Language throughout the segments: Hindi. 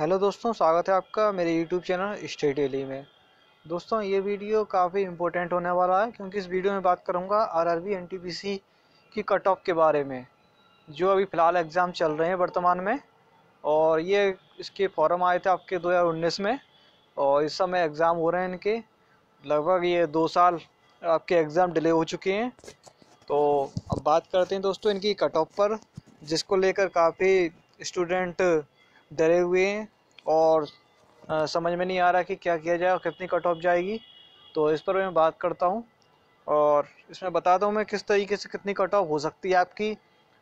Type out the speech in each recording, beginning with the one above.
हेलो दोस्तों, स्वागत है आपका मेरे यूट्यूब चैनल स्टडी डेली में। दोस्तों, ये वीडियो काफ़ी इम्पोर्टेंट होने वाला है क्योंकि इस वीडियो में बात करूंगा आरआरबी एनटीपीसी की कट ऑफ के बारे में, जो अभी फ़िलहाल एग्ज़ाम चल रहे हैं वर्तमान में। और ये इसके फॉर्म आए थे आपके 2019 में, और इस समय एग्ज़ाम हो रहे हैं इनके। लगभग ये 2 साल आपके एग्ज़ाम डिले हो चुके हैं। तो अब बात करते हैं दोस्तों इनकी कट ऑफ पर, जिसको लेकर काफ़ी स्टूडेंट डरे हुए हैं और समझ में नहीं आ रहा कि क्या किया जाए और कितनी कट ऑफ जाएगी। तो इस पर मैं बात करता हूँ और इसमें बताता हूँ मैं किस तरीके से कितनी कट ऑफ हो सकती है आपकी,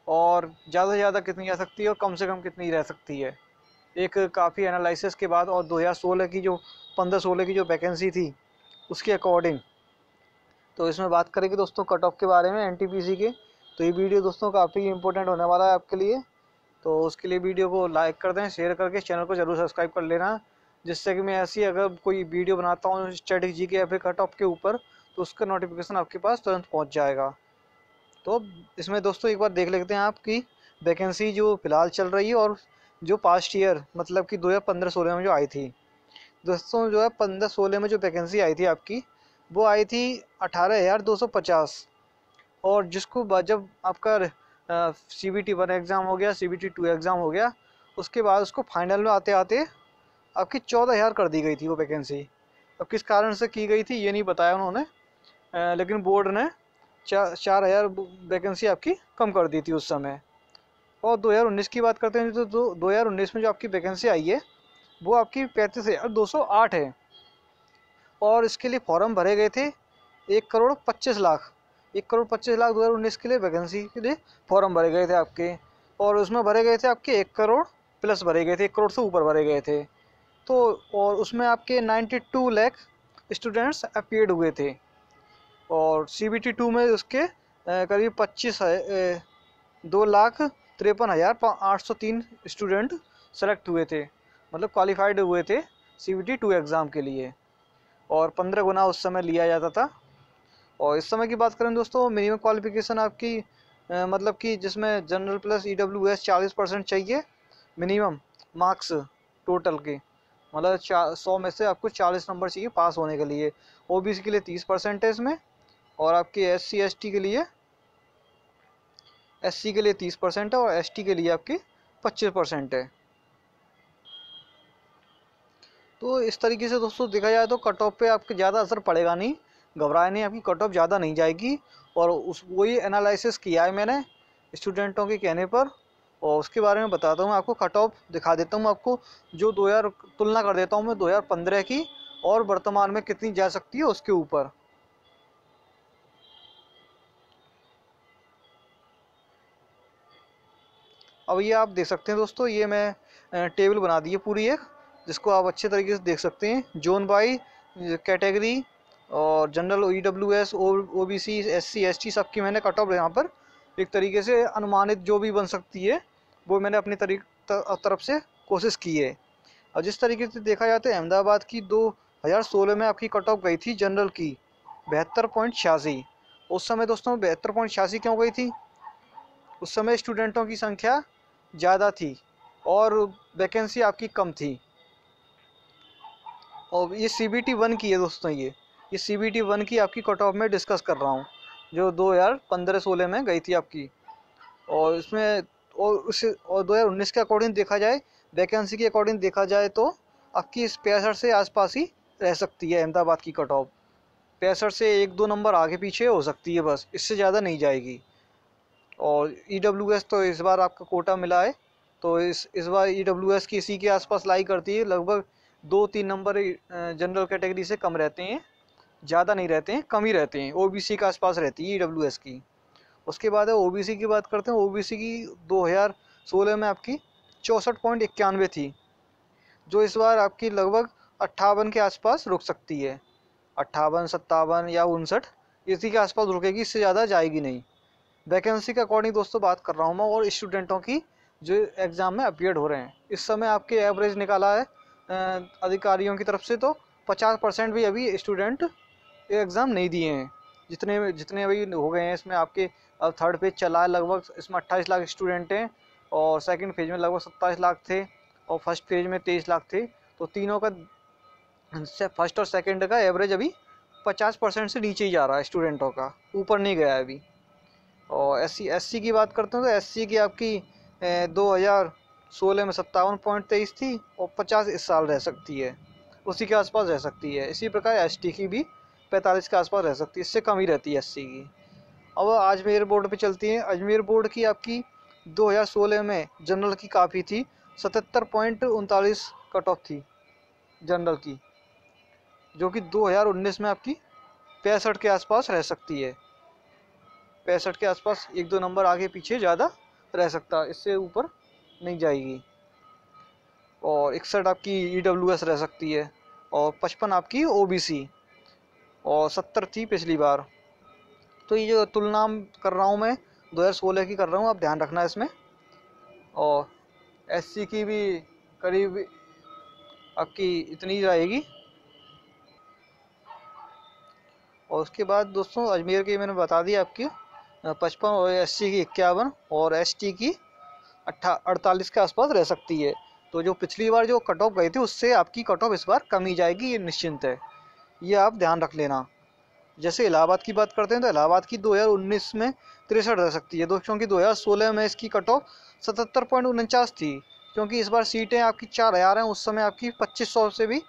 और ज़्यादा से ज़्यादा कितनी जा सकती है और कम से कम कितनी रह सकती है, एक काफ़ी एनालिसिस के बाद। और 2016 की जो 15-16 की जो वैकेंसी थी उसके अकॉर्डिंग। तो इसमें बात करेंगे दोस्तों कट ऑफ के बारे में एनटीपीसी के। तो ये वीडियो दोस्तों काफ़ी इंपॉर्टेंट होने वाला है आपके लिए। तो उसके लिए वीडियो को लाइक कर दें, शेयर करके चैनल को ज़रूर सब्सक्राइब कर लेना, जिससे कि मैं ऐसी अगर कोई वीडियो बनाता हूँ स्ट्रेटजी के या फिर कट ऑफ के ऊपर, तो उसका नोटिफिकेशन आपके पास तुरंत पहुँच जाएगा। तो इसमें दोस्तों एक बार देख लेते हैं आपकी वैकेंसी जो फ़िलहाल चल रही है और जो पास्ट ईयर मतलब कि 2015-16 में जो आई थी। दोस्तों जो है 15-16 में जो वैकेंसी आई थी आपकी, वो आई थी 18,250। और जिसको जब आपका CBT 1 एग्ज़ाम हो गया, CBT 2 एग्ज़ाम हो गया, उसके बाद उसको फाइनल में आते आते आपकी 14,000 कर दी गई थी वो वैकेंसी। अब किस कारण से की गई थी ये नहीं बताया उन्होंने, लेकिन बोर्ड ने 4,000 वैकेंसी आपकी कम कर दी थी उस समय। और 2019 की बात करते हैं तो 2019 में जो आपकी वैकेंसी आई है वो आपकी 35,208 है। और इसके लिए फॉर्म भरे गए थे 1,25,00,000। 1,25,00,000 2019 के लिए वैकेंसी के लिए फॉर्म भरे गए थे आपके। और उसमें भरे गए थे आपके 1 करोड़ प्लस भरे गए थे, 1 करोड़ से ऊपर भरे गए थे। तो और उसमें आपके 92 लाख स्टूडेंट्स अपीयर्ड हुए थे। और CBT 2 में उसके करीब 2,53,803 स्टूडेंट सेलेक्ट हुए थे, मतलब क्वालिफाइड हुए थे CBT 2 एग्ज़ाम के लिए। और 15 गुना उस समय लिया जाता था। और इस समय की बात करें दोस्तों, मिनिमम क्वालिफिकेशन आपकी मतलब कि जिसमें जनरल प्लस EWS 40% चाहिए मिनिमम मार्क्स टोटल के, मतलब 100 में से आपको 40 नंबर चाहिए पास होने के लिए। OBC के लिए 30% है इसमें, और आपके SC के लिए 30% है, और ST के लिए आपकी 25% है। तो इस तरीके से दोस्तों देखा जाए तो कट ऑफ पे आपके ज़्यादा असर पड़ेगा नहीं, घबराए नहीं, आपकी कट ऑफ ज़्यादा नहीं जाएगी। और उस वही एनालिसिस किया है मैंने स्टूडेंटों के कहने पर, और उसके बारे में बताता हूँ आपको। कट ऑफ दिखा देता हूँ आपको, जो 2000 तुलना कर देता हूँ मैं 2015 की और वर्तमान में कितनी जा सकती है उसके ऊपर। अब ये आप देख सकते हैं दोस्तों, ये मैं टेबल बना दी है पूरी एक, जिसको आप अच्छे तरीके से देख सकते हैं जोन बाई कैटेगरी। और general EWS OBC SC ST सबकी मैंने कट ऑफ यहाँ पर एक तरीके से अनुमानित जो भी बन सकती है वो मैंने अपनी तरफ से कोशिश की है। और जिस तरीके से देखा जाए तो अहमदाबाद की 2016 में आपकी कट ऑफ गई थी जनरल की 72.86। उस समय दोस्तों 72.86 क्यों गई थी? उस समय स्टूडेंटों की संख्या ज़्यादा थी और वैकेंसी आपकी कम थी। और ये CBT 1 की है दोस्तों, ये CBT 1 की आपकी कट ऑफ में डिस्कस कर रहा हूँ, जो 2015-16 में गई थी आपकी। और इसमें और 2019 के अकॉर्डिंग देखा जाए, वैकेंसी के अकॉर्डिंग देखा जाए तो आपकी इस 65 से आसपास ही रह सकती है अहमदाबाद की कट ऑफ। 65 से 1-2 नंबर आगे पीछे हो सकती है, बस इससे ज़्यादा नहीं जाएगी। और EWS तो इस बार आपका कोटा मिला है, तो इस बार EWS की इसी के आसपास लाई करती है। लगभग 2-3 नंबर जनरल कैटेगरी से कम रहते हैं, ज़्यादा नहीं रहते हैं, कम ही रहते हैं। OBC के आसपास रहती है EWS की। उसके बाद है OBC की बात करते हैं। OBC की 2016 में आपकी 64.91 थी, जो इस बार आपकी लगभग 58 के आसपास रुक सकती है। 58, 57 या 59 इसी के आसपास रुकेगी, इससे ज़्यादा जाएगी नहीं। वैकेंसी के अकॉर्डिंग दोस्तों बात कर रहा हूँ मैं, और स्टूडेंटों की जो एग्ज़ाम में अपीयर्ड हो रहे हैं। इस समय आपके एवरेज निकाला है अधिकारियों की तरफ से, तो 50% भी अभी स्टूडेंट एग्ज़ाम नहीं दिए हैं। जितने अभी हो गए हैं इसमें आपके, अब थर्ड फेज चला है, लगभग इसमें 28 लाख स्टूडेंट हैं, और सेकंड फेज में लगभग 27 लाख थे। और फर्स्ट फेज में 23 लाख थे। तो तीनों का फर्स्ट और सेकंड का एवरेज अभी 50% से नीचे ही जा रहा है स्टूडेंटों का, ऊपर नहीं गया है अभी। और एससी की बात करते हैं तो एससी की आपकी 2016 में 57.23 थी और 50 इस साल रह सकती है, उसी के आसपास रह सकती है। इसी प्रकार एसटी की भी 45 के आसपास रह सकती है, इससे कम ही रहती है एससी की। अब अजमेर बोर्ड पे चलती है। अजमेर बोर्ड की आपकी 2016 में जनरल की काफ़ी थी, 77.39 कट ऑफ थी जनरल की, जो कि 2019 में आपकी 65 के आसपास रह सकती है। 65 के आसपास, एक दो नंबर आगे पीछे ज़्यादा रह सकता, इससे ऊपर नहीं जाएगी। और 61 आपकी ईडब्ल्यूएस रह सकती है, और 55 आपकी ओबीसी, और 70 थी पिछली बार। तो ये जो तुलना कर रहा हूँ मैं 2016 की कर रहा हूँ, आप ध्यान रखना इसमें। और एससी की भी करीब आपकी इतनी रहेगी। और उसके बाद दोस्तों अजमेर की मैंने बता दी आपकी 55, और एससी की 51, और एसटी की 48 के आसपास रह सकती है। तो जो पिछली बार जो कट ऑफ गई थी उससे आपकी कट ऑफ इस बार कम ही जाएगी, ये निश्चिंत है, ये आप ध्यान रख लेना। जैसे इलाहाबाद की बात करते हैं तो इलाहाबाद की 2019 में 63 रह सकती है दोस्तों की। 2016 में इसकी कट ऑफ 77.49 थी, क्योंकि इस बार सीटें आपकी 4000 हैं, उस समय आपकी 2500 से भी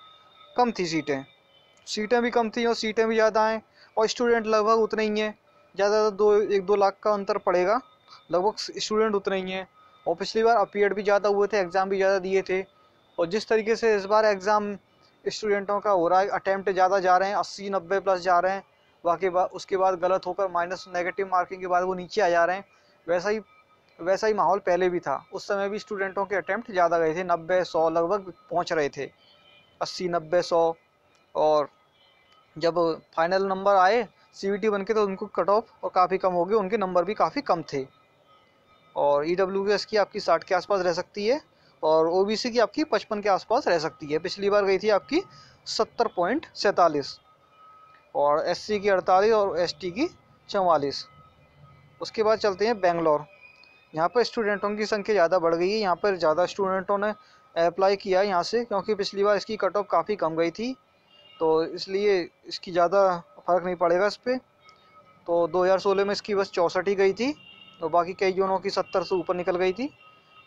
कम थी सीटें। सीटें भी कम थी और सीटें भी ज़्यादा हैं, और स्टूडेंट लगभग उतने ही हैं, ज़्यादा एक दो लाख का अंतर पड़ेगा, लगभग स्टूडेंट उतने ही हैं। और पिछली बार अपीयर भी ज़्यादा हुए थे, एग्ज़ाम भी ज़्यादा दिए थे। और जिस तरीके से इस बार एग्ज़ाम स्टूडेंटों का हो रहा है, अटैम्प्ट ज़्यादा जा रहे हैं, 80-90 प्लस जा रहे हैं, बाकी उसके बाद गलत होकर माइनस नेगेटिव मार्किंग के बाद वो नीचे आ जा रहे हैं। वैसा ही माहौल पहले भी था, उस समय भी स्टूडेंटों के अटैम्प्ट ज़्यादा गए थे, 90-100 लगभग पहुँच रहे थे, 80-90-100। और जब फाइनल नंबर आए सीवीटी बन के तो उनको कट ऑफ और काफ़ी कम हो गए, उनके नंबर भी काफ़ी कम थे। और ईडब्ल्यूएस की आपकी 60 के आसपास रह सकती है, और ओबीसी की आपकी 55 के आसपास रह सकती है। पिछली बार गई थी आपकी 70.47, और एससी की 48 और एसटी की 44। उसके बाद चलते हैं बेंगलोर। यहाँ पर स्टूडेंटों की संख्या ज़्यादा बढ़ गई है, यहाँ पर ज़्यादा स्टूडेंटों ने अप्लाई किया है यहाँ से, क्योंकि पिछली बार इसकी कट ऑफ काफ़ी कम गई थी, तो इसलिए इसकी ज़्यादा फ़र्क नहीं पड़ेगा इस पर। तो 2016 में इसकी बस 64 ही गई थी, तो बाकी कई जोनों की 70 से ऊपर निकल गई थी।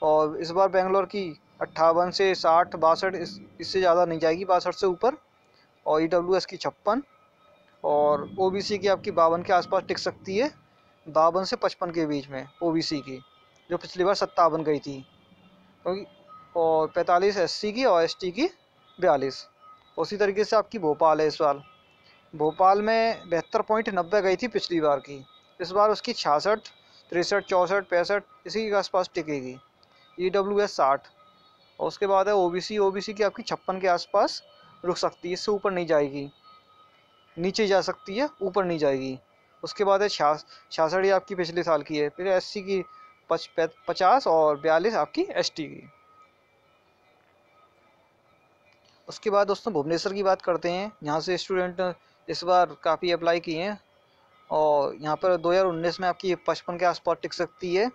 और इस बार बेंगलोर की 58 से 60, 62, इससे ज़्यादा नहीं जाएगी, 62 से ऊपर। और ईडब्ल्यूएस की 56, और ओबीसी की आपकी 52 के आसपास टिक सकती है, 52 से 55 के बीच में ओबीसी की, जो पिछली बार 57 गई थी, क्योंकि और 45 एससी की, और एसटी की 42। उसी तरीके से आपकी भोपाल है। इस साल भोपाल में 72.90 गई थी पिछली बार की, इस बार उसकी 66, 63, 64, 65 इसी के आसपास टिकेगी। ईडब्ल्यूएस 60, और उसके बाद है ओबीसी की आपकी 56 के आसपास रुक सकती है, इससे ऊपर नहीं जाएगी, नीचे जा सकती है, ऊपर नहीं जाएगी। उसके बाद है 66 आपकी पिछले साल की है। फिर एससी की 50, और 42 आपकी एसटी की। उसके बाद दोस्तों भुवनेश्वर की बात करते हैं। यहाँ से स्टूडेंट इस बार काफ़ी अप्लाई किए हैं, और यहाँ पर 2019 में आपकी 55 के आसपास टिक सकती है,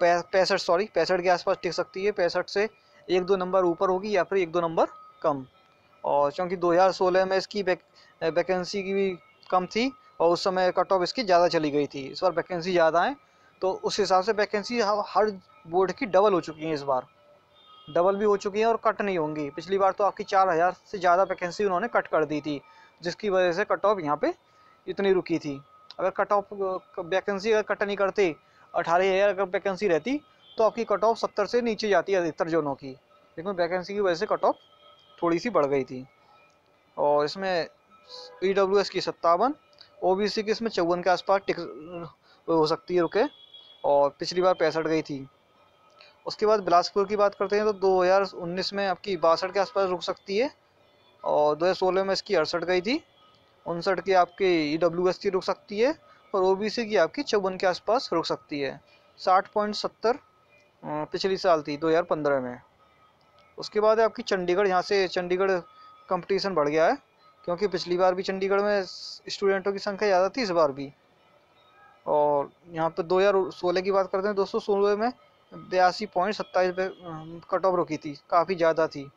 65 के आसपास टिक सकती है। 65 से एक दो नंबर ऊपर होगी, या फिर एक दो नंबर कम। और क्योंकि 2016 में इसकी वैकेंसी की भी कम थी, और उस समय कट ऑफ इसकी ज़्यादा चली गई थी। इस बार वैकेंसी ज़्यादा है, तो उस हिसाब से वैकेंसी हर बोर्ड की डबल हो चुकी है, इस बार डबल भी हो चुकी है, और कट नहीं होंगी। पिछली बार तो आपकी 4000 से ज़्यादा वैकेंसी उन्होंने कट कर दी थी, जिसकी वजह से कट ऑफ यहाँ पे इतनी रुकी थी। अगर कट ऑफ वैकेंसी अगर कट नहीं करते, 18,000 अगर वैकेंसी रहती, तो आपकी कट ऑफ 70 से नीचे जाती है अधिकतर जोनों की, लेकिन वैकेंसी की वजह से कट ऑफ थोड़ी सी बढ़ गई थी। और इसमें ईडब्ल्यूएस की 57, ओबीसी की इसमें 54 के आसपास टिक हो सकती है रुके, और पिछली बार 65 गई थी। उसके बाद बिलासपुर की बात करते हैं तो 2019 में आपकी 62 के आसपास रुक सकती है, और 2016 में इसकी 68 गई थी, 59 की आपकी ईडब्ल्यूएस की रुक सकती है, और ओबीसी की आपकी 54 के आसपास रुक सकती है। 60.70 पिछली साल थी 2015 में। उसके बाद है आपकी चंडीगढ़। यहाँ से चंडीगढ़ कंपटीशन बढ़ गया है, क्योंकि पिछली बार भी चंडीगढ़ में स्टूडेंटों की संख्या ज़्यादा थी, इस बार भी। और यहाँ पर 2016 की बात करते हैं, 2016 में 82.27 पे कट ऑफ रुकी थी, काफ़ी ज़्यादा थी।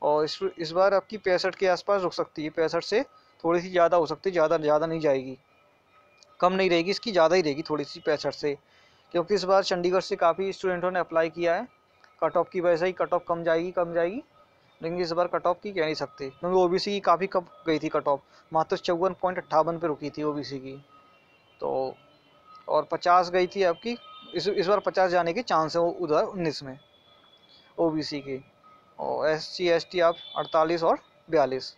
और इस बार आपकी 65 के आसपास रुक सकती है, 65 से थोड़ी सी ज़्यादा हो सकती है, ज़्यादा ज़्यादा नहीं जाएगी, कम नहीं रहेगी इसकी, ज़्यादा ही रहेगी थोड़ी सी 65 से, क्योंकि इस बार चंडीगढ़ से काफ़ी स्टूडेंटों ने अप्लाई किया है। कट ऑफ की वजह से ही कट ऑफ कम जाएगी, कम जाएगी, लेकिन इस बार कट ऑफ की कह नहीं सकते, क्योंकि ओबीसी की काफ़ी कम गई थी कट ऑफ, मात्र 54.58 पे रुकी थी ओबीसी की। तो और 50 गई थी आपकी, इस बार 50 जाने के चांस है उधर 19 में ओबीसी के। और SC ST आप 48 और 42।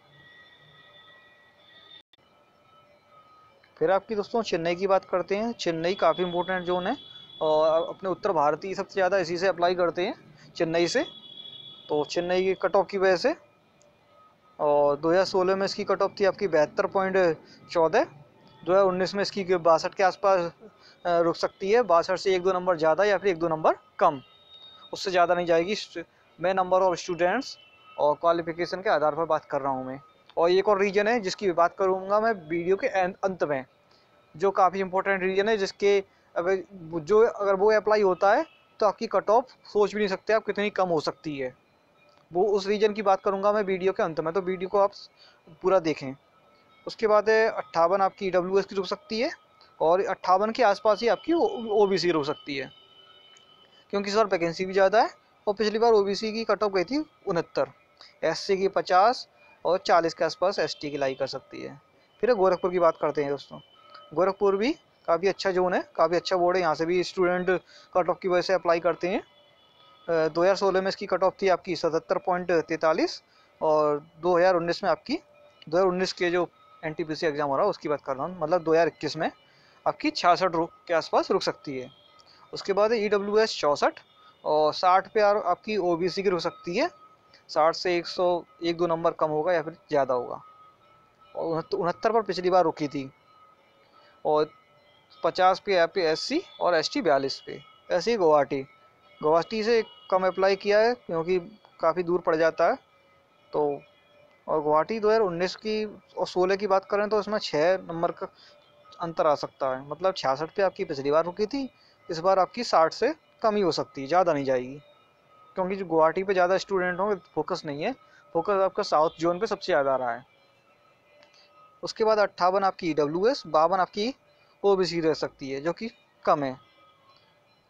फिर आपकी दोस्तों चेन्नई की बात करते हैं। चेन्नई काफ़ी इंपॉर्टेंट जोन है, और अपने उत्तर भारत ही सबसे ज़्यादा इसी से अप्लाई करते हैं, चेन्नई से। तो चेन्नई की कट ऑफ की वजह से, और 2016 में इसकी कट ऑफ थी आपकी 72.14, 2019 में इसकी 62 के आसपास रुक सकती है, 62 से 1-2 नंबर ज़्यादा या फिर 1-2 नंबर कम, उससे ज़्यादा नहीं जाएगी। मैं नंबर ऑफ स्टूडेंट्स और क्वालिफिकेशन के आधार पर बात कर रहा हूँ मैं। और एक और रीजन है जिसकी बात करूँगा मैं वीडियो के अंत में, जो काफ़ी इंपॉर्टेंट रीजन है, जिसके अगर वो अप्लाई होता है तो आपकी कट ऑफ सोच भी नहीं सकते आप कितनी कम हो सकती है। वो उस रीजन की बात करूँगा मैं वीडियो के अंत में, तो वीडियो को आप पूरा देखें। उसके बाद है 58 आपकी EWS की रुक सकती है, और 58 के आसपास ही आपकी OBC रुक सकती है, क्योंकि इस बार वैकेंसी भी ज़्यादा है। और पिछली बार OBC की कट ऑफ गई थी 69, SC की 50 और 40 के आसपास ST की लाई कर सकती है। फिर गोरखपुर की बात करते हैं दोस्तों। गोरखपुर भी काफ़ी अच्छा जोन है, काफ़ी अच्छा बोर्ड है, यहाँ से भी स्टूडेंट कट ऑफ की वजह से अप्लाई करते हैं। 2016 में इसकी कट ऑफ थी आपकी 77.43, और 2019 में आपकी 2019 के जो NTPC एग्ज़ाम हो रहा है उसकी बात कर रहा हूँ, मतलब 2021 में आपकी 66 के आसपास रुक सकती है। उसके बाद EWS 64, और 60 पे आपकी OBC की रुक सकती है, 60 से 101-2 नंबर कम होगा या फिर ज़्यादा होगा। और 69 पर पिछली बार रुकी थी, और 50 पे आपके SC और ST 42 पे। ऐसे ही गुवाहाटी से कम अप्लाई किया है, क्योंकि काफ़ी दूर पड़ जाता है। तो और गुवाहाटी 2019 की और 16 की बात करें तो इसमें 6 नंबर का अंतर आ सकता है, मतलब 66 पे आपकी पिछली बार रुकी थी, इस बार आपकी 60 से कम ही हो सकती है, ज़्यादा नहीं जाएगी, क्योंकि जो गुवाहाटी पे ज़्यादा स्टूडेंट होंगे, फोकस नहीं है, फोकस आपका साउथ जोन पे सबसे ज़्यादा रहा है। उसके बाद 58 आपकी EWS, 52 आपकी OBC रह सकती है, जो कि कम है,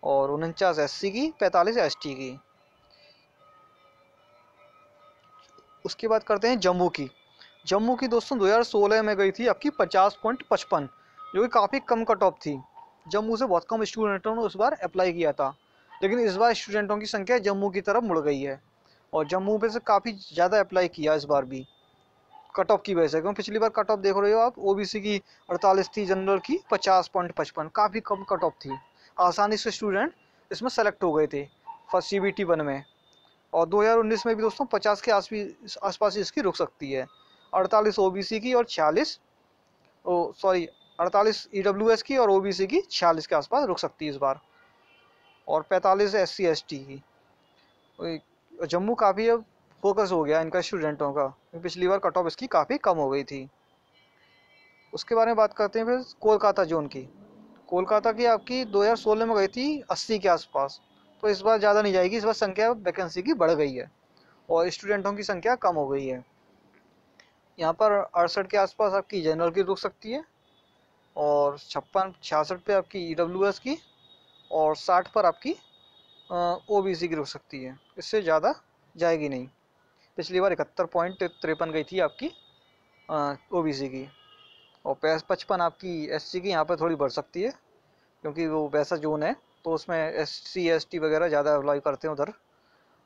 और 49 SC की, 45 ST की। उसके बाद करते हैं जम्मू की दोस्तों 2016 में गई थी आपकी 50.55, जो कि काफ़ी कम कट ऑफ थी। जम्मू से बहुत कम स्टूडेंटों ने उस बार अप्लाई किया था, लेकिन इस बार स्टूडेंटों की संख्या जम्मू की तरफ मुड़ गई है, और जम्मू पे से काफ़ी ज़्यादा अप्लाई किया इस बार भी कट ऑफ की वजह से, क्योंकि पिछली बार कट ऑफ देख रहे हो आप, OBC की 48 थी, जनरल की 50.55, काफ़ी कम कट ऑफ थी, आसानी से स्टूडेंट इसमें सेलेक्ट हो गए थे फर्स्ट CBT 1 में। और 2019 में भी दोस्तों 50 के आसपास इसकी रुक सकती है, 48 OBC की और 46 48 EWS की और OBC की 46 के आसपास रुक सकती है इस बार, और 45 SC ST की। जम्मू काफ़ी अब फोकस हो गया इनका स्टूडेंटों का, पिछली बार कट ऑफ इसकी काफ़ी कम हो गई थी। उसके बारे में बात करते हैं फिर कोलकाता जोन की। कोलकाता की आपकी 2016 में गई थी 80 के आसपास, तो इस बार ज़्यादा नहीं जाएगी, इस बार संख्या वैकेंसी की बढ़ गई है, और स्टूडेंटों की संख्या कम हो गई है। यहाँ पर 68 के आसपास आपकी जनरल की रुक सकती है, और 56-66 पे आपकी EWS की, और 60 पर आपकी OBC की रुक सकती है, इससे ज़्यादा जाएगी नहीं। पिछली बार 71.53 गई थी आपकी OBC की, और 55 आपकी SC की यहाँ पर थोड़ी बढ़ सकती है, क्योंकि वो वैसा जोन है, तो उसमें SC ST वगैरह ज़्यादा अप्लाई करते हैं उधर।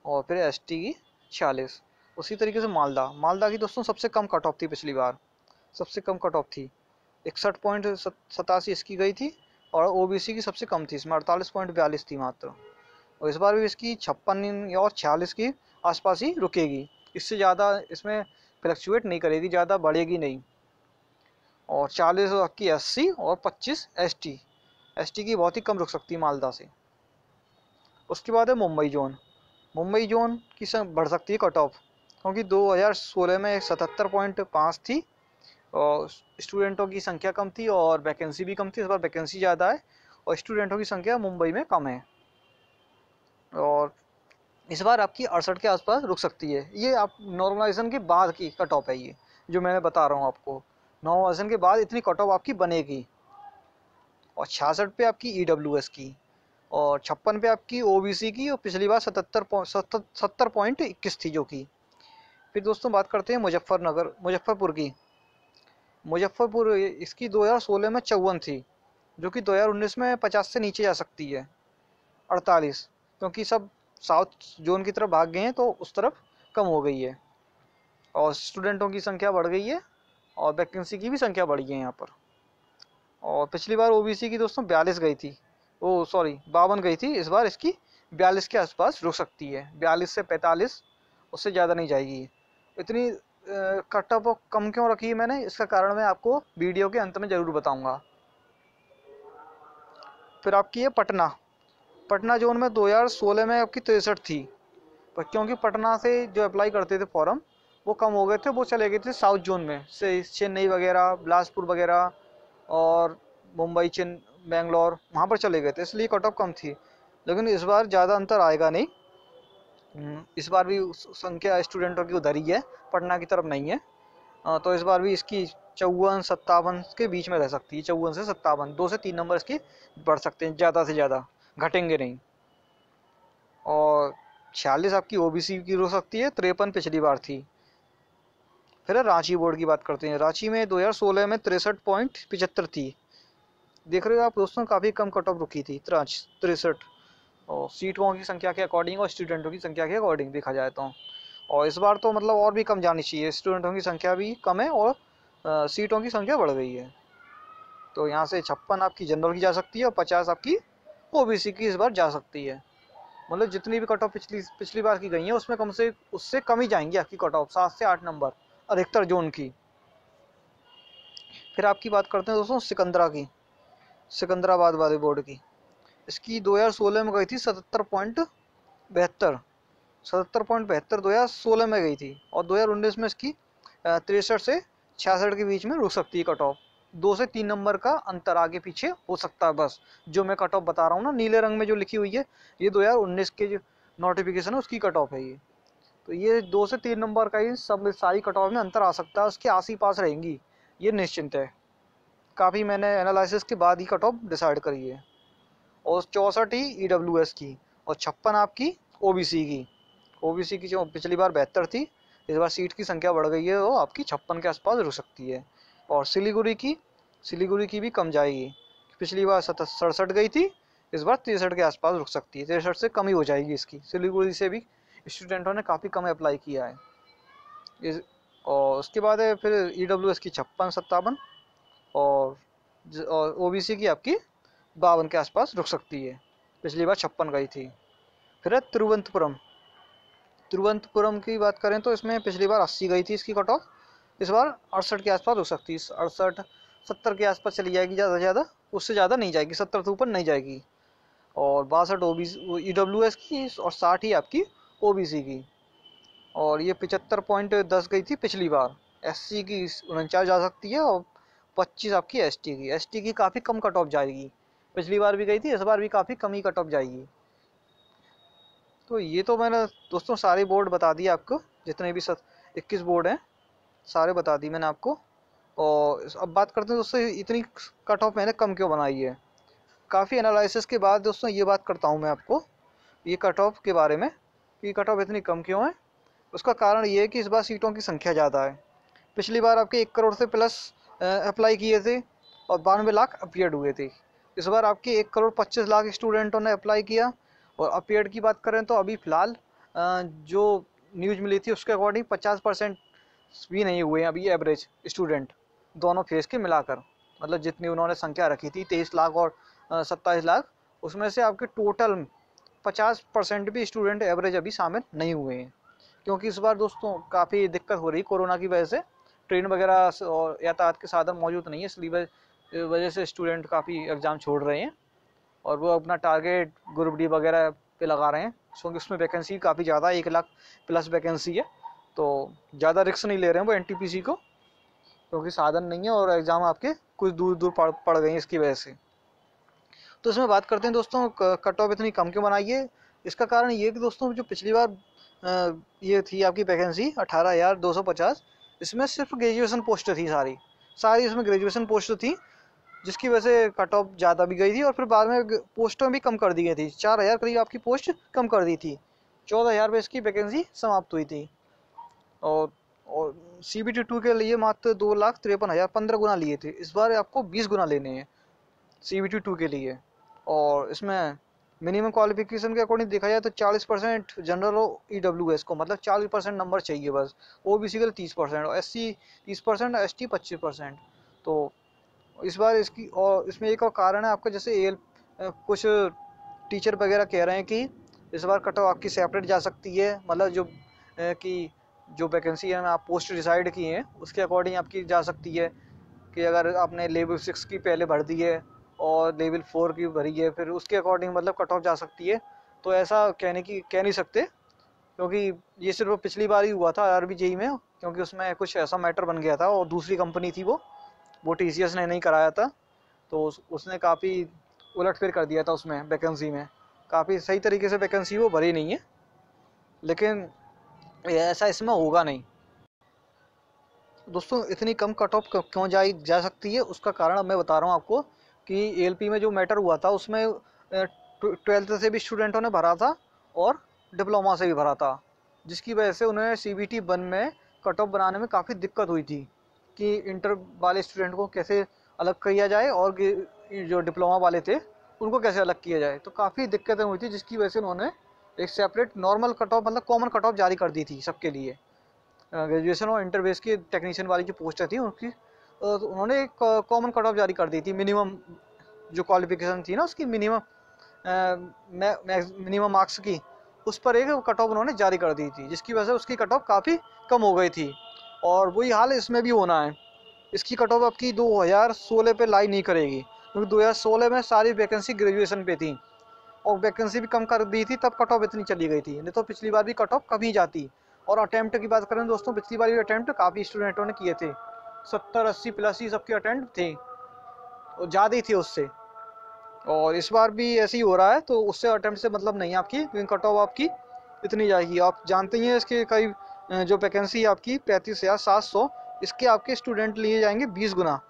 और फिर ST की 46। उसी तरीके से मालदा की दोस्तों सबसे कम कट ऑफ थी पिछली बार, सबसे कम कट ऑफ थी 61.87 इसकी गई थी, और OBC की सबसे कम थी, इसमें 48.42 थी मात्र। और इस बार भी इसकी 56 और 46 की आसपास ही रुकेगी, इससे ज़्यादा इसमें फ्लक्चुएट नहीं करेगी, ज़्यादा बढ़ेगी नहीं। और 40 की SC और 25 ST की बहुत ही कम रुक सकती है मालदा से। उसके बाद है मुंबई जोन की बढ़ सकती है कट ऑफ, क्योंकि 2016 में 77.5 थी, और स्टूडेंटों की संख्या कम थी और वैकेंसी भी कम थी। इस बार वैकेंसी ज़्यादा है और स्टूडेंटों की संख्या मुंबई में कम है। और इस बार आपकी 68 के आसपास रुक सकती है। ये आप नॉर्मलाइजेशन के बाद की कट ऑफ है, ये जो मैंने बता रहा हूँ आपको। नॉर्मलाइजेशन के बाद इतनी कट ऑफ आपकी बनेगी। और 66 पे आपकी ईडब्ल्यूएस की, और 56 पे आपकी ओबीसी की, और पिछली बार 70.21 थी जो कि। फिर दोस्तों बात करते हैं मुजफ्फरपुर की। मुजफ्फरपुर इसकी 2016 में 54 थी, जो कि 2019 में 50 से नीचे जा सकती है, 48, क्योंकि सब साउथ जोन की तरफ भाग गए हैं तो उस तरफ कम हो गई है, और स्टूडेंटों की संख्या बढ़ गई है, और वैकेंसी की भी संख्या बढ़ी है यहाँ पर। और पिछली बार ओबीसी की दोस्तों 42 गई थी, ओ सॉरी 52 गई थी। इस बार इसकी 42 के आसपास रुक सकती है, 42 से 45, उससे ज़्यादा नहीं जाएगी। इतनी कट ऑफ कम क्यों रखी है मैंने, इसका कारण मैं आपको वीडियो के अंत में ज़रूर बताऊंगा। फिर आपकी है पटना। पटना जोन में 2016 में आपकी 63 थी, पर क्योंकि पटना से जो अप्लाई करते थे फॉर्म वो कम हो गए थे, वो चले गए थे साउथ जोन में से, चेन्नई वगैरह, बिलासपुर वगैरह, और मुंबई, बेंगलोर, वहाँ पर चले गए थे, इसलिए कट ऑफ कम थी। लेकिन इस बार ज़्यादा अंतर आएगा नहीं। इस बार भी संख्या स्टूडेंटों की उधर ही है, पटना की तरफ नहीं है। तो इस बार भी इसकी 54-57 के बीच में रह सकती है, 54 से 57, 2 से 3 नंबर इसकी बढ़ सकते हैं, ज़्यादा से ज़्यादा घटेंगे नहीं। और 46 आपकी ओबीसी की हो सकती है, 53 पिछली बार थी। फिर रांची बोर्ड की बात करते हैं। रांची में 2016 में 63.75 थी। देख रहे हो आप दोस्तों, काफ़ी कम कट ऑफ रुकी थी, 63। और सीटों की संख्या के अकॉर्डिंग और स्टूडेंटों की संख्या के अकॉर्डिंग देखा जाए तो। और इस बार तो मतलब और भी कम जानी चाहिए, स्टूडेंटों की संख्या भी कम है और सीटों की संख्या बढ़ गई है। तो यहाँ से 56 आपकी जनरल की जा सकती है, और 50 आपकी ओबीसी की इस बार जा सकती है। मतलब जितनी भी कट ऑफ पिछली पिछली बार की गई है उसमें कम से उससे कम ही जाएंगी आपकी कट ऑफ, 7 से 8 नंबर अधिकतर जोन की। फिर आपकी बात करते हैं दोस्तों सिकंदरा की, सिकंदराबाद वाले बोर्ड की। इसकी 2016 में गई थी 77.72, 77.72 2016 में गई थी, और 2019 में इसकी 63 से 66 के बीच में रुक सकती है कट ऑफ। 2 से 3 नंबर का अंतर आगे पीछे हो सकता है बस। जो मैं कट ऑफ बता रहा हूँ ना, नीले रंग में जो लिखी हुई है, ये 2019 के जो नोटिफिकेशन है उसकी कट ऑफ है ये। तो ये 2 से 3 नंबर का ही सब सारी कट ऑफ में अंतर आ सकता है, उसके आस ही पास रहेंगी, ये निश्चिंत है। काफ़ी मैंने एनालिसिस के बाद ही कट ऑफ डिसाइड करी है। और 64 ही ईडब्ल्यूएस की, और 56 आपकी ओबीसी की। ओबीसी की जो पिछली बार 72 थी, इस बार सीट की संख्या बढ़ गई है, वो आपकी 56 के आसपास रुक सकती है। और सिलीगुड़ी की भी कम जाएगी, पिछली बार 67 गई थी, इस बार 63 के आसपास रुक सकती है, 63 से कम ही हो जाएगी इसकी। सिलीगुड़ी से भी स्टूडेंटों ने काफ़ी कम अप्लाई किया है इस। और उसके बाद है फिर ईडब्ल्यूएस की 56-57, और ओबीसी की आपकी 52 के आसपास रुक सकती है, पिछली बार 56 गई थी। फिर है तिरुवनंतपुरम। तिरुवनंतपुरम की बात करें तो इसमें पिछली बार 80 गई थी इसकी कट ऑफ, इस बार 68 के आसपास रुक सकती है, 68-70 के आसपास चली जाएगी ज़्यादा से ज़्यादा, उससे ज़्यादा नहीं जाएगी, 70 से ऊपर नहीं जाएगी। और 62 ओबीसी ईडब्ल्यूएस की, और 60 ही आपकी ओबीसी की। और ये 75.10 गई थी पिछली बार। एससी की 49 जा सकती है, और 25 आपकी एसटी की काफ़ी कम कट ऑफ जाएगी, पिछली बार भी गई थी, इस बार भी काफ़ी कम ही कट ऑफ जाएगी। तो ये तो मैंने दोस्तों सारे बोर्ड बता दिए आपको, जितने भी 21 बोर्ड हैं सारे बता दिए मैंने आपको। और अब बात करते हैं दोस्तों, इतनी कट ऑफ मैंने कम क्यों बनाई है। काफ़ी एनालिसिस के बाद दोस्तों ये बात करता हूँ मैं आपको ये कट ऑफ के बारे में, कि कट ऑफ इतनी कम क्यों है। उसका कारण ये है कि इस बार सीटों की संख्या ज़्यादा है। पिछली बार आपके 1 करोड़ से प्लस अप्लाई किए थे, और 92 लाख अपीयर्ड हुए थे। इस बार आपके 1 करोड़ 25 लाख स्टूडेंटों ने अप्लाई किया। और अपीयर्ड की बात करें तो अभी फ़िलहाल जो न्यूज़ मिली थी उसके अकॉर्डिंग 50% भी नहीं हुए हैं अभी एवरेज स्टूडेंट, दोनों फेज़ के मिलाकर। मतलब जितनी उन्होंने संख्या रखी थी 23 लाख और 27 लाख, उसमें से आपके टोटल 50% भी स्टूडेंट एवरेज अभी शामिल नहीं हुए हैं। क्योंकि इस बार दोस्तों काफ़ी दिक्कत हो रही है कोरोना की वजह से, ट्रेन वगैरह और यातायात के साधन मौजूद नहीं है, इसलिए वजह से स्टूडेंट काफ़ी एग्ज़ाम छोड़ रहे हैं, और वो अपना टारगेट ग्रुप डी वगैरह पे लगा रहे हैं, क्योंकि उसमें वैकेंसी काफ़ी ज़्यादा, 1 लाख प्लस वैकेंसी है। तो ज़्यादा रिस्क नहीं ले रहे हैं वो एनटीपीसी को, क्योंकि साधन नहीं है और एग्ज़ाम आपके कुछ दूर दूर पड़ गए हैं इसकी वजह से। तो इसमें बात करते हैं दोस्तों, कट ऑफ इतनी कम क्यों बनाई है। इसका कारण ये कि दोस्तों जो पिछली बार ये थी आपकी वैकेंसी 18,250, इसमें सिर्फ ग्रेजुएशन पोस्ट थी, सारी सारी इसमें ग्रेजुएशन पोस्ट थी, जिसकी वजह से कट ऑफ ज़्यादा भी गई थी और फिर बाद में पोस्टें भी कम कर दी गई थी। 4,000 करीब आपकी पोस्ट कम कर दी थी, 14,000 पे इसकी वैकेंसी समाप्त हुई थी। और CBT 2 के लिए मात्र 2,53,000, 15 गुना लिए थे। इस बार आपको 20 गुना लेने हैं CBT 2 के लिए। और इसमें मिनिमम क्वालिफिकेशन के अकॉर्डिंग देखा जाए तो 40% जनरल हो EWS को, मतलब 40% नंबर चाहिए बस। OBC के लिए 30% और SC 30%, ST 25%। तो इस बार इसकी, और इसमें एक और कारण है आपका, जैसे कुछ टीचर वगैरह कह रहे हैं कि इस बार कट ऑफ आपकी सेपरेट जा सकती है, मतलब कि जो वैकेंसी है आप पोस्ट डिसाइड की हैं उसके अकॉर्डिंग आपकी जा सकती है, कि अगर आपने लेवल 6 की पहले भर दी है और लेवल 4 की भरी है, फिर उसके अकॉर्डिंग मतलब कट ऑफ जा सकती है। तो ऐसा कह नहीं सकते, क्योंकि ये सिर्फ पिछली बार ही हुआ था RRB JEE में, क्योंकि उसमें कुछ ऐसा मैटर बन गया था और दूसरी कंपनी थी वो TCS ने नहीं कराया था, तो उसने काफ़ी उलटफेर कर दिया था उसमें वैकेंसी में, काफ़ी सही तरीके से वैकेंसी वो भरी नहीं है। लेकिन ऐसा इसमें होगा नहीं दोस्तों। इतनी कम कट ऑफ क्यों जा सकती है, उसका कारण अब मैं बता रहा हूँ आपको। कि ALP में जो मैटर हुआ था उसमें 12th से भी स्टूडेंटों ने भरा था और डिप्लोमा से भी भरा था, जिसकी वजह से उन्हें CBT 1 में कट ऑफ बनाने में काफ़ी दिक्कत हुई थी कि इंटर वाले स्टूडेंट को कैसे अलग किया जाए और जो डिप्लोमा वाले थे उनको कैसे अलग किया जाए। तो काफ़ी दिक्कतें हुई थी, जिसकी वजह से उन्होंने एक सेपरेट नॉर्मल कट ऑफ, मतलब कॉमन कट ऑफ जारी कर दी थी सबके लिए। ग्रेजुएशन और इंटरबेस की टेक्नीशियन वाली जो पोस्टें थी उनकी, तो उन्होंने एक कॉमन कट ऑफ जारी कर दी थी। मिनिमम जो क्वालिफिकेशन थी ना उसकी, मिनिमम मार्क्स की, उस पर एक कट ऑफ उन्होंने जारी कर दी थी, जिसकी वजह से उसकी कट ऑफ काफ़ी कम हो गई थी। और वही हाल इसमें भी होना है। इसकी कट ऑफ आपकी 2016 पे लाई नहीं करेगी, क्योंकि 2016 में सारी वैकेंसी ग्रेजुएशन पे थी और वैकेंसी भी कम कर दी थी, तब कट ऑफ इतनी चली गई थी। नहीं तो पिछली बार भी कट ऑफ कम ही जाती। और अटैम्प्ट की बात करें दोस्तों, पिछली बार भी अटैम्प्ट काफ़ी स्टूडेंटों ने किए थे, 70-80 प्लस ही सबके अटैम्प्ट थे, और ज़्यादा ही थे उससे। और इस बार भी ऐसे ही हो रहा है, तो उससे अटैम्प्ट से मतलब नहीं है आपकी, क्योंकि कट ऑफ आपकी इतनी जाएगी। आप जानते ही हैं इसके करीब जो वैकेंसी आपकी 35,700, इसके आपके स्टूडेंट लिए जाएंगे 20 गुना।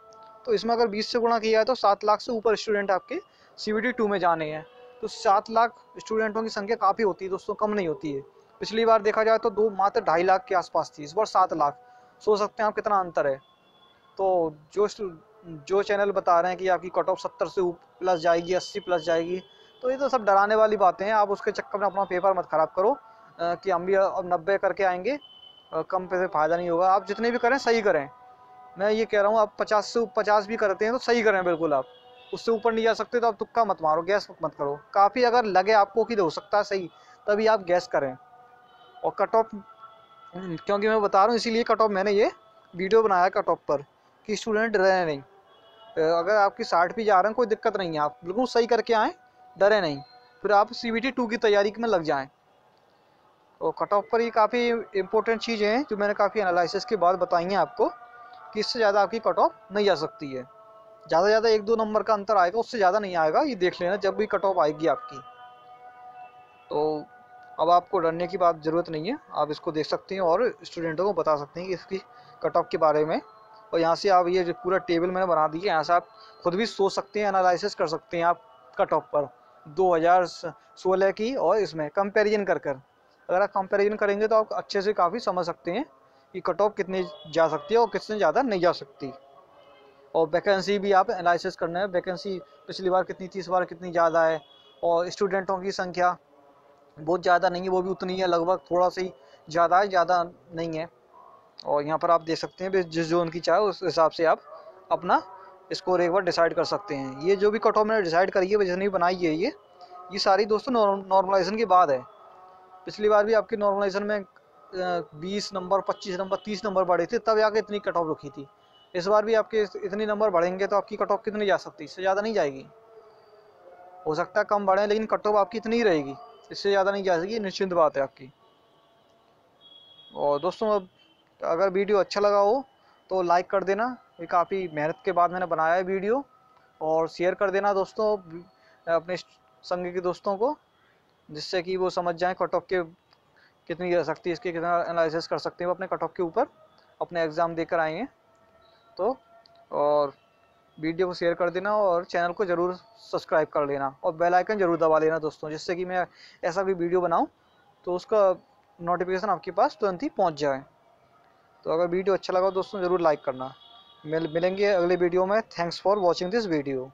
तो इसमें अगर 20 से गुणा किया है तो 7 लाख से ऊपर स्टूडेंट आपके CBT 2 में जाने हैं। तो 7 लाख स्टूडेंटों की संख्या काफ़ी होती है दोस्तों, कम नहीं होती है। पिछली बार देखा जाए तो मात्र 2.5 लाख के आसपास थी, इस बार 7 लाख। सोच सकते हैं आप कितना अंतर है। तो जो चैनल बता रहे हैं कि आपकी कट ऑफ 70 से प्लस जाएगी, 80 प्लस जाएगी, तो ये तो सब डराने वाली बातें हैं। आप उसके चक्कर में अपना पेपर मत खराब करो कि हम भी अब 90 करके आएंगे, कम पे फ़ायदा नहीं होगा। आप जितने भी करें सही करें। मैं ये कह रहा हूँ, आप 50 भी करते हैं तो सही करें बिल्कुल। आप उससे ऊपर नहीं जा सकते तो आप तुक्का मत मारो, गैस मत करो। काफ़ी अगर लगे आपको कि हो सकता है सही, तभी आप गैस करें। और कट ऑफ, क्योंकि मैं बता रहा हूँ इसीलिए कट ऑफ मैंने ये वीडियो बनाया कट ऑफ पर, कि स्टूडेंट डरे नहीं। अगर आपकी 60 भी जा रहे हैं कोई दिक्कत नहीं है, आप बिल्कुल सही करके आएँ, डरे नहीं, फिर आप CBT 2 की तैयारी में लग जाएँ। तो कट ऑफ पर ये काफ़ी इंपॉर्टेंट चीज़ें हैं जो मैंने काफ़ी एनालिसिस के बाद बताई हैं आपको, कि इससे ज़्यादा आपकी कट ऑफ नहीं जा सकती है। ज़्यादा से ज़्यादा 1-2 नंबर का अंतर आएगा, उससे ज़्यादा नहीं आएगा, ये देख लेना जब भी कट ऑफ आएगी आपकी। तो अब आपको डरने की बात ज़रूरत नहीं है, आप इसको देख सकते हैं और स्टूडेंटों को बता सकते हैं कि इसकी कट ऑफ के बारे में। और यहाँ से आप ये जो पूरा टेबल मैंने बना दिया है, यहाँ से आप खुद भी सोच सकते हैं, एनालिसिस कर सकते हैं आप कट ऑफ पर 2016 की, और इसमें कंपैरिजन कर कर। अगर आप कंपैरिजन करेंगे तो आप अच्छे से काफ़ी समझ सकते हैं कि कट ऑफ कितनी जा सकती है और कितने ज़्यादा नहीं जा सकती। और वैकेंसी भी आप एनालिसिस करना है, वैकेंसी पिछली बार कितनी थी, इस बार कितनी ज़्यादा है। और स्टूडेंटों की संख्या बहुत ज़्यादा नहीं है, वो भी उतनी है लगभग, थोड़ा सा ही ज़्यादा है, ज़्यादा नहीं है। और यहाँ पर आप देख सकते हैं जिस जोन की चाहे उस हिसाब से आप अपना स्कोर एक बार डिसाइड कर सकते हैं। ये जो भी कट ऑफ मैंने डिसाइड करी है, जितनी बनाई है, ये सारी दोस्तों नॉर्मलाइजेशन के बाद है। पिछली बार भी आपके नॉर्मलाइजेशन में 20 नंबर, 25 नंबर, 30 नंबर बढ़े थे, तब आके इतनी कट ऑफ रखी थी। इस बार भी आपके इतनी नंबर बढ़ेंगे तो आपकी कट ऑफ कितनी जा सकती है, इससे ज़्यादा नहीं जाएगी। हो सकता है कम बढ़े, लेकिन कट ऑफ आपकी इतनी ही रहेगी, इससे ज़्यादा नहीं जा सकेगी, निश्चिंत बात है आपकी। और दोस्तों, अब अगर वीडियो अच्छा लगा हो तो लाइक कर देना, ये काफ़ी मेहनत के बाद मैंने बनाया है वीडियो। और शेयर कर देना दोस्तों अपने संग के दोस्तों को। जिससे कि वो समझ जाएँ कट ऑफ के कितनी रह सकती है, इसके कितना एनालिसिस कर सकते हैं वो अपने कट ऑफ के ऊपर, अपने एग्ज़ाम देकर आएँगे। तो और वीडियो को शेयर कर देना और चैनल को ज़रूर सब्सक्राइब कर लेना और बेल आइकन ज़रूर दबा लेना दोस्तों, जिससे कि मैं ऐसा भी वीडियो बनाऊं तो उसका नोटिफिकेशन आपके पास तुरंत ही पहुंच जाए। तो अगर वीडियो अच्छा लगा दोस्तों ज़रूर लाइक करना। मिलेंगे अगले वीडियो में। Thanks for watching this video.